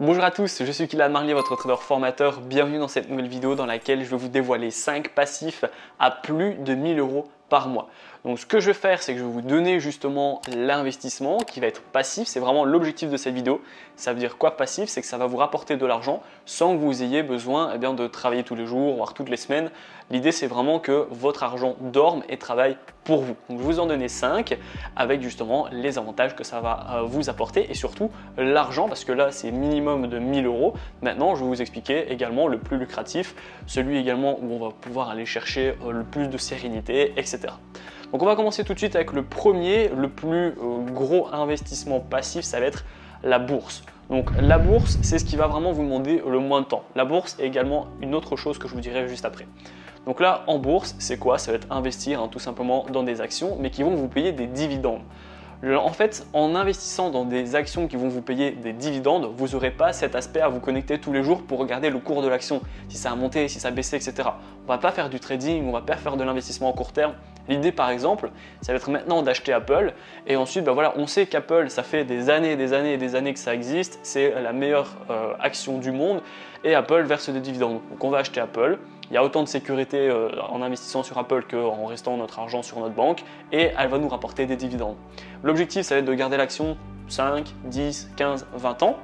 Bonjour à tous, je suis Kylian Marlier, votre trader formateur. Bienvenue dans cette nouvelle vidéo dans laquelle je vais vous dévoiler 5 passifs à plus de 1000 € par mois. Donc ce que je vais faire, c'est que je vais vous donner justement l'investissement qui va être passif. C'est vraiment l'objectif de cette vidéo. Ça veut dire quoi passif? C'est que ça va vous rapporter de l'argent sans que vous ayez besoin de travailler tous les jours, voire toutes les semaines. L'idée, c'est vraiment que votre argent dorme et travaille pour vous. Donc je vais vous en donner 5 avec justement les avantages que ça va vous apporter et surtout l'argent, parce que là, c'est minimum de 1000 €. Maintenant, je vais vous expliquer également le plus lucratif, celui également où on va pouvoir aller chercher le plus de sérénité, etc. Donc on va commencer tout de suite avec le premier, le plus gros investissement passif, ça va être la bourse. Donc la bourse, c'est ce qui va vraiment vous demander le moins de temps. La bourse est également une autre chose que je vous dirai juste après. Donc là, en bourse, c'est quoi? Ça va être investir tout simplement dans des actions, mais qui vont vous payer des dividendes. En fait, en investissant dans des actions qui vont vous payer des dividendes, vous n'aurez pas cet aspect à vous connecter tous les jours pour regarder le cours de l'action, si ça a monté, si ça a baissé, etc. On ne va pas faire du trading, on ne va pas faire de l'investissement à court terme. L'idée, par exemple, ça va être maintenant d'acheter Apple et ensuite, on sait qu'Apple, ça fait des années que ça existe, c'est la meilleure action du monde et Apple verse des dividendes. Donc on va acheter Apple. Il y a autant de sécurité en investissant sur Apple qu'en restant notre argent sur notre banque et elle va nous rapporter des dividendes. L'objectif, ça va être de garder l'action 5, 10, 15, 20 ans.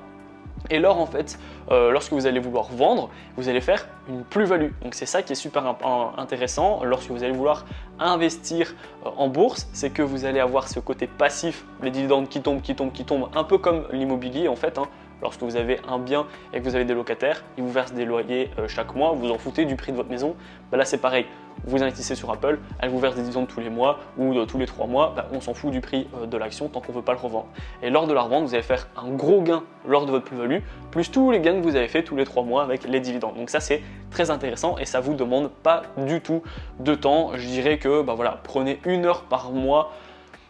Et lors, en fait, lorsque vous allez vouloir vendre, vous allez faire une plus-value. Donc c'est ça qui est super intéressant lorsque vous allez vouloir investir en bourse, c'est que vous allez avoir ce côté passif, les dividendes qui tombent, un peu comme l'immobilier en fait. Lorsque vous avez un bien et que vous avez des locataires, ils vous versent des loyers chaque mois, vous en foutez du prix de votre maison. Là, c'est pareil. Vous investissez sur Apple, elle vous verse des dividendes tous les mois ou tous les 3 mois. On s'en fout du prix de l'action tant qu'on ne veut pas le revendre. Et lors de la revente, vous allez faire un gros gain lors de votre plus-value, plus tous les gains que vous avez fait tous les 3 mois avec les dividendes. Donc ça, c'est très intéressant et ça ne vous demande pas du tout de temps. Je dirais que prenez 1 heure par mois,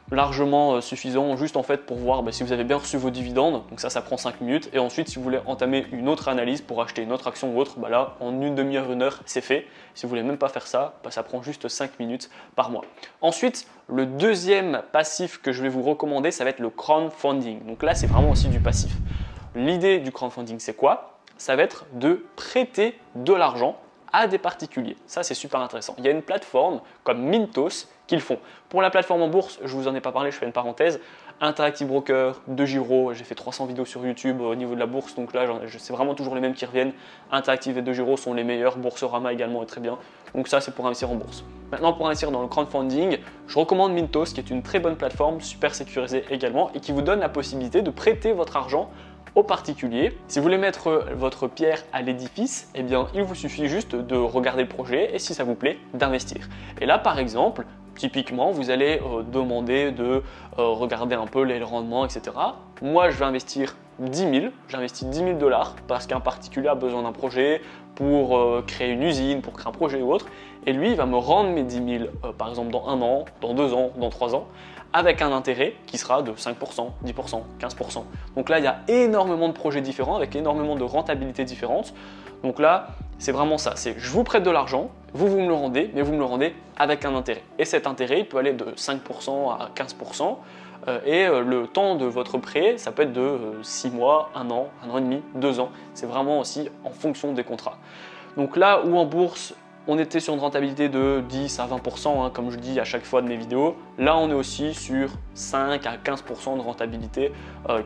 largement suffisant juste en fait pour voir si vous avez bien reçu vos dividendes. Donc ça prend 5 minutes et ensuite si vous voulez entamer une autre analyse pour acheter une autre action ou autre, là en une demi-heure, 1 heure c'est fait. Si vous voulez même pas faire ça, ça prend juste 5 minutes par mois. Ensuite, le deuxième passif que je vais vous recommander, ça va être le crowdfunding. Donc là c'est vraiment aussi du passif. L'idée du crowdfunding, c'est quoi? Ça va être de prêter de l'argent à des particuliers. Ça, c'est super intéressant. Il y a une plateforme comme Mintos qui le font. Pour la plateforme en bourse, je ne vous en ai pas parlé, je fais une parenthèse. Interactive Broker, DeGiro, j'ai fait 300 vidéos sur YouTube au niveau de la bourse, donc là, c'est vraiment toujours les mêmes qui reviennent. Interactive et DeGiro sont les meilleurs, Boursorama également est très bien. Donc ça, c'est pour investir en bourse. Maintenant, pour investir dans le crowdfunding, je recommande Mintos, qui est une très bonne plateforme, super sécurisée également, et qui vous donne la possibilité de prêter votre argent aux particuliers. Si vous voulez mettre votre pierre à l'édifice, il vous suffit juste de regarder le projet et si ça vous plaît, d'investir. Et là, par exemple, typiquement, vous allez demander de regarder un peu les rendements, etc. Moi, je vais investir 10 000, j'investis 10 000 $ parce qu'un particulier a besoin d'un projet pour créer une usine, pour créer un projet ou autre. Et lui, il va me rendre mes 10 000, par exemple, dans 1 an, dans 2 ans, dans 3 ans, avec un intérêt qui sera de 5%, 10%, 15%. Donc là, il y a énormément de projets différents avec énormément de rentabilités différentes. Donc là, c'est vraiment ça. C'est je vous prête de l'argent, vous me le rendez, mais vous me le rendez avec un intérêt. Et cet intérêt, il peut aller de 5% à 15%. Et le temps de votre prêt, ça peut être de 6 mois, 1 an, 1 an et demi, 2 ans. C'est vraiment aussi en fonction des contrats. Donc là où en bourse, on était sur une rentabilité de 10 à 20%, comme je dis à chaque fois de mes vidéos. Là, on est aussi sur 5 à 15% de rentabilité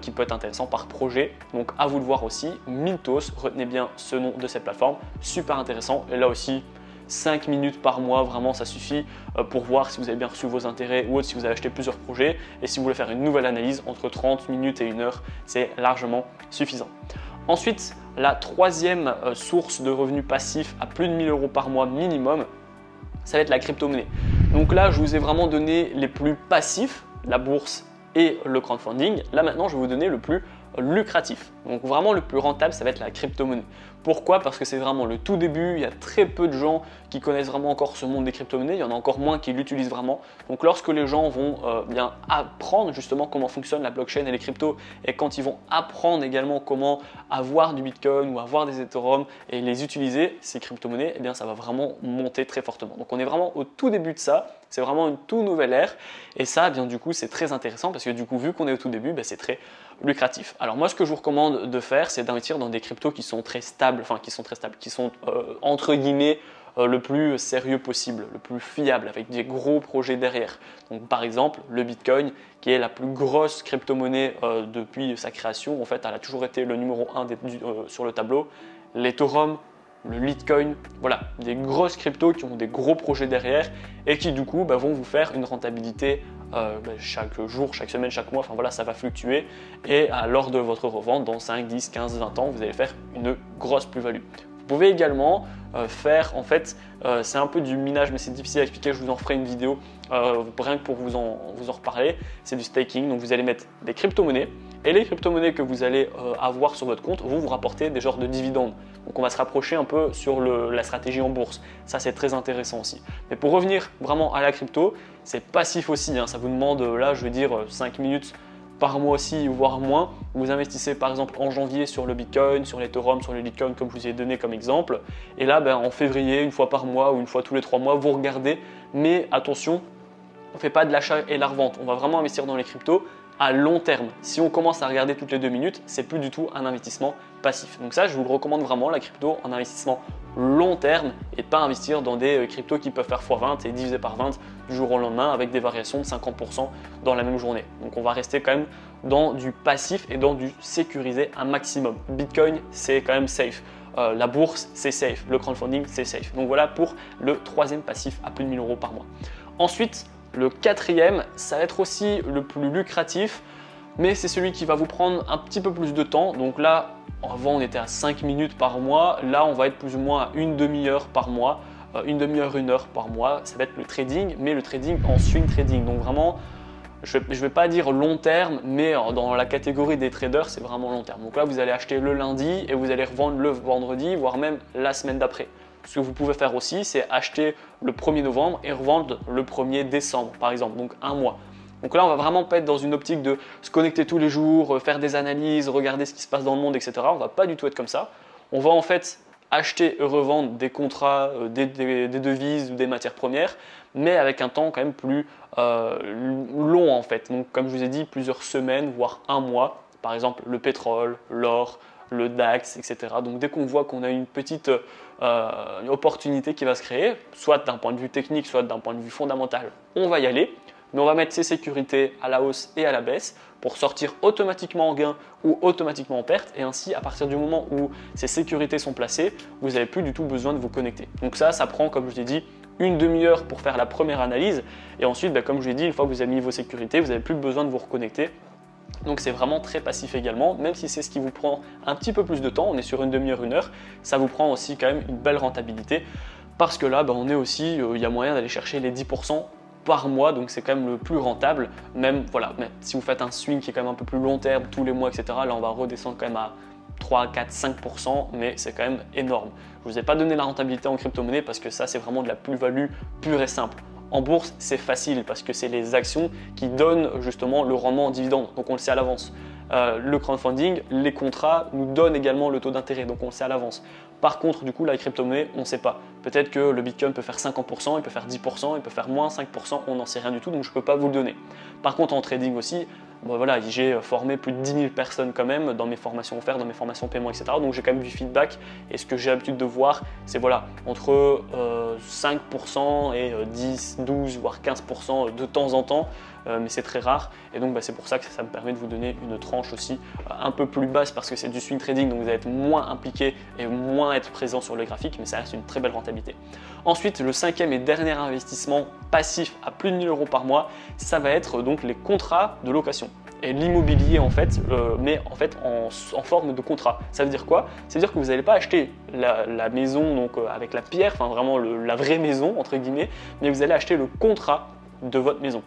qui peut être intéressant par projet. Donc, à vous de voir aussi. Mintos, retenez bien ce nom de cette plateforme, super intéressant. Et là aussi, 5 minutes par mois, vraiment, ça suffit pour voir si vous avez bien reçu vos intérêts ou autre, si vous avez acheté plusieurs projets. Et si vous voulez faire une nouvelle analyse, entre 30 minutes et 1 heure, c'est largement suffisant. Ensuite, la troisième source de revenus passifs à plus de 1000 € par mois minimum, ça va être la crypto-monnaie. Donc là, je vous ai vraiment donné les plus passifs, la bourse et le crowdfunding. Là maintenant, je vais vous donner le plus lucratif. Donc vraiment le plus rentable, ça va être la crypto-monnaie. Pourquoi? Parce que c'est vraiment le tout début, il y a très peu de gens qui connaissent vraiment encore ce monde des crypto-monnaies, il y en a encore moins qui l'utilisent vraiment. Donc lorsque les gens vont apprendre justement comment fonctionne la blockchain et les cryptos, et quand ils vont apprendre également comment avoir du Bitcoin ou avoir des Ethereum et les utiliser, ces crypto-monnaies, ça va vraiment monter très fortement. Donc on est vraiment au tout début de ça. C'est vraiment une toute nouvelle ère et ça, bien du coup, c'est très intéressant parce que du coup, vu qu'on est au tout début, c'est très lucratif. Alors moi, ce que je vous recommande de faire, c'est d'investir dans des cryptos qui sont très stables, qui sont entre guillemets le plus sérieux possible, le plus fiable, avec des gros projets derrière. Donc par exemple, le Bitcoin, qui est la plus grosse crypto-monnaie depuis sa création, en fait, elle a toujours été le numéro 1 sur le tableau. L'Ethereum, le Litecoin, voilà, des grosses cryptos qui ont des gros projets derrière et qui du coup vont vous faire une rentabilité chaque jour, chaque semaine, chaque mois, enfin voilà, ça va fluctuer et lors de votre revente dans 5, 10, 15, 20 ans, vous allez faire une grosse plus-value. Vous pouvez également faire, en fait, c'est un peu du minage mais c'est difficile à expliquer, je vous en ferai une vidéo rien que pour vous en reparler, c'est du staking, donc vous allez mettre des crypto-monnaies et les crypto-monnaies que vous allez avoir sur votre compte vont vous rapporter des genres de dividendes. Donc on va se rapprocher un peu sur la stratégie en bourse. Ça, c'est très intéressant aussi. Mais pour revenir vraiment à la crypto, c'est passif aussi. Ça vous demande, là, je veux dire, 5 minutes par mois aussi, voire moins. Vous investissez par exemple en janvier sur le Bitcoin, sur l'Ethereum, sur le Litecoin, comme je vous ai donné comme exemple. Et là, en février, une fois par mois ou une fois tous les 3 mois, vous regardez. Mais attention, on ne fait pas de l'achat et la revente. On va vraiment investir dans les cryptos à long terme. Si on commence à regarder toutes les 2 minutes, c'est plus du tout un investissement passif. Donc ça, je vous le recommande vraiment, la crypto en investissement long terme et pas investir dans des cryptos qui peuvent faire x20 et diviser par 20 du jour au lendemain avec des variations de 50% dans la même journée. Donc on va rester quand même dans du passif et dans du sécurisé un maximum. Bitcoin, c'est quand même safe. La bourse, c'est safe. Le crowdfunding, c'est safe. Donc voilà pour le troisième passif à plus de 1000 € par mois. Ensuite, le quatrième, ça va être aussi le plus lucratif, mais c'est celui qui va vous prendre un petit peu plus de temps. Donc là, avant on était à 5 minutes par mois, là on va être plus ou moins à une demi-heure par mois, une demi-heure, 1 heure par mois. Ça va être le trading, mais le trading en swing trading. Donc vraiment, je ne vais pas dire long terme, mais dans la catégorie des traders, c'est vraiment long terme. Donc là, vous allez acheter le lundi et vous allez revendre le vendredi, voire même la semaine d'après. Ce que vous pouvez faire aussi, c'est acheter le 1er novembre et revendre le 1er décembre, par exemple, donc un mois. Donc là, on va vraiment pas être dans une optique de se connecter tous les jours, faire des analyses, regarder ce qui se passe dans le monde, etc. On va pas du tout être comme ça. On va en fait acheter et revendre des contrats, des devises ou des matières premières, mais avec un temps quand même plus long en fait. Donc comme je vous ai dit, plusieurs semaines, voire un mois. Par exemple, le pétrole, l'or, le DAX, etc. Donc dès qu'on voit qu'on a une petite opportunité qui va se créer, soit d'un point de vue technique, soit d'un point de vue fondamental, on va y aller. Mais on va mettre ces sécurités à la hausse et à la baisse pour sortir automatiquement en gain ou automatiquement en perte. Et ainsi, à partir du moment où ces sécurités sont placées, vous n'avez plus du tout besoin de vous connecter. Donc ça prend, comme je l'ai dit, une demi-heure pour faire la première analyse. Et ensuite, comme je l'ai dit, une fois que vous avez mis vos sécurités, vous n'avez plus besoin de vous reconnecter. Donc c'est vraiment très passif également, même si c'est ce qui vous prend un petit peu plus de temps, on est sur une demi-heure, 1 heure, ça vous prend aussi quand même une belle rentabilité parce que là, on est aussi, il y a moyen d'aller chercher les 10% par mois, donc c'est quand même le plus rentable. Même voilà, si vous faites un swing qui est quand même un peu plus long terme, tous les mois, etc., là on va redescendre quand même à 3, 4, 5%, mais c'est quand même énorme. Je ne vous ai pas donné la rentabilité en crypto-monnaie parce que ça c'est vraiment de la plus-value pure et simple. En bourse, c'est facile parce que c'est les actions qui donnent justement le rendement en dividende, donc on le sait à l'avance. Le crowdfunding, les contrats nous donnent également le taux d'intérêt, donc on le sait à l'avance. Par contre, du coup, la crypto-monnaie, on ne sait pas. Peut-être que le Bitcoin peut faire 50%, il peut faire 10%, il peut faire moins 5%, on n'en sait rien du tout, donc je ne peux pas vous le donner. Par contre, en trading aussi, voilà, j'ai formé plus de 10 000 personnes quand même dans mes formations offertes, dans mes formations paiement, etc. Donc j'ai quand même du feedback et ce que j'ai l'habitude de voir, c'est voilà, entre 5% et 10, 12, voire 15% de temps en temps, mais c'est très rare. Et donc c'est pour ça que ça me permet de vous donner une tranche aussi un peu plus basse parce que c'est du swing trading, donc vous allez être moins impliqué et moins être présent sur le graphique, mais ça reste une très belle rentabilité. Ensuite, le cinquième et dernier investissement passif à plus de 1 000 € par mois, ça va être donc les contrats de location. Et l'immobilier en fait, mais en fait en forme de contrat. Ça veut dire quoi? Ça veut dire que vous n'allez pas acheter la maison donc, avec la pierre, enfin vraiment la vraie maison entre guillemets, mais vous allez acheter le contrat de votre maison.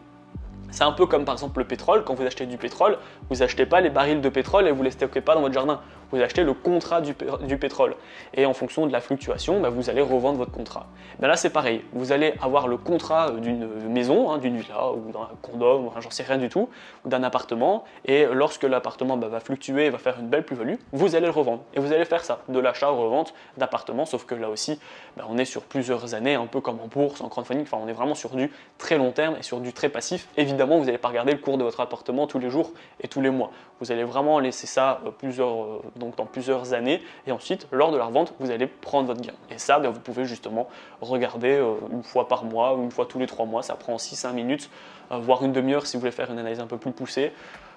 C'est un peu comme par exemple le pétrole, quand vous achetez du pétrole, vous n'achetez pas les barils de pétrole et vous ne les stockez pas dans votre jardin. vous achetez le contrat du pétrole. Et en fonction de la fluctuation, vous allez revendre votre contrat. Là, c'est pareil. Vous allez avoir le contrat d'une maison, d'une villa ou d'un condo, j'en sais rien du tout, ou d'un appartement. Et lorsque l'appartement va fluctuer, va faire une belle plus-value, vous allez le revendre. Et vous allez faire ça, de l'achat-revente d'appartements, sauf que là aussi, on est sur plusieurs années, un peu comme en bourse, en crowdfunding. Enfin, on est vraiment sur du très long terme et sur du très passif. Évidemment, vous n'allez pas regarder le cours de votre appartement tous les jours et tous les mois. Vous allez vraiment laisser ça dans plusieurs années. Et ensuite, lors de la revente, vous allez prendre votre gain. Et ça, vous pouvez justement regarder une fois par mois ou une fois tous les 3 mois. Ça prend 6-5 minutes, voire une demi-heure si vous voulez faire une analyse un peu plus poussée.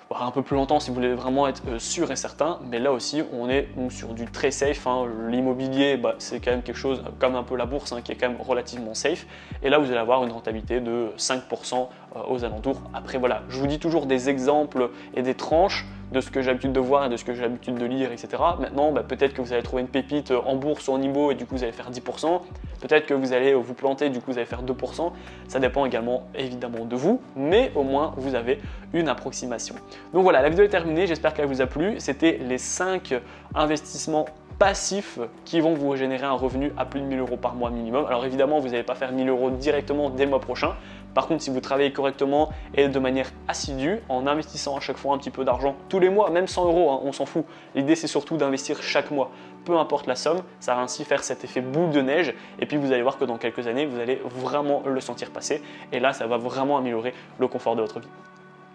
Voire un peu plus longtemps si vous voulez vraiment être sûr et certain, mais là aussi on est sur du très safe. L'immobilier, c'est quand même quelque chose comme un peu la bourse, qui est quand même relativement safe, et là vous allez avoir une rentabilité de 5% aux alentours. Après voilà, je vous dis toujours des exemples et des tranches de ce que j'ai l'habitude de voir et de ce que j'ai l'habitude de lire, etc. Maintenant, peut-être que vous allez trouver une pépite en bourse ou en IMO et du coup vous allez faire 10%. Peut-être que vous allez vous planter, du coup vous allez faire 2%. Ça dépend également évidemment de vous, mais au moins vous avez une approximation. Donc voilà, la vidéo est terminée, j'espère qu'elle vous a plu. C'était les 5 investissements passifs qui vont vous générer un revenu à plus de 1000 € par mois minimum. Alors évidemment, vous n'allez pas faire 1000 € directement dès le mois prochain. Par contre, si vous travaillez correctement et de manière assidue, en investissant à chaque fois un petit peu d'argent tous les mois, même 100 €, on s'en fout. L'idée, c'est surtout d'investir chaque mois. Peu importe la somme, ça va ainsi faire cet effet boule de neige. Et puis, vous allez voir que dans quelques années, vous allez vraiment le sentir passer. Et là, ça va vraiment améliorer le confort de votre vie.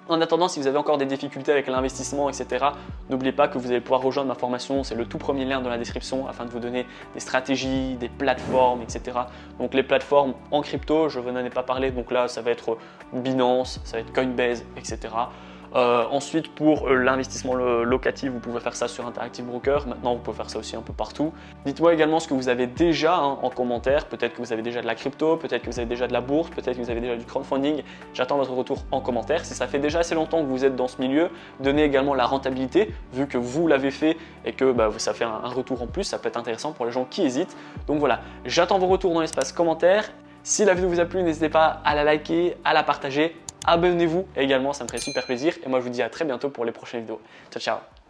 En attendant, si vous avez encore des difficultés avec l'investissement, etc., n'oubliez pas que vous allez pouvoir rejoindre ma formation. C'est le tout premier lien dans la description afin de vous donner des stratégies, des plateformes, etc. Donc les plateformes en crypto, je n'en ai pas parlé. Donc là, ça va être Binance, ça va être Coinbase, etc. Ensuite, pour l'investissement locatif, vous pouvez faire ça sur Interactive Broker. Maintenant, vous pouvez faire ça aussi un peu partout. Dites-moi également ce que vous avez déjà en commentaire. Peut-être que vous avez déjà de la crypto, peut-être que vous avez déjà de la bourse, peut-être que vous avez déjà du crowdfunding. J'attends votre retour en commentaire. Si ça fait déjà assez longtemps que vous êtes dans ce milieu, donnez également la rentabilité, vu que vous l'avez fait et que ça fait un retour en plus. Ça peut être intéressant pour les gens qui hésitent. Donc voilà, j'attends vos retours dans l'espace commentaire. Si la vidéo vous a plu, n'hésitez pas à la liker, à la partager. Abonnez-vous également, ça me ferait super plaisir. Et moi, je vous dis à très bientôt pour les prochaines vidéos. Ciao, ciao!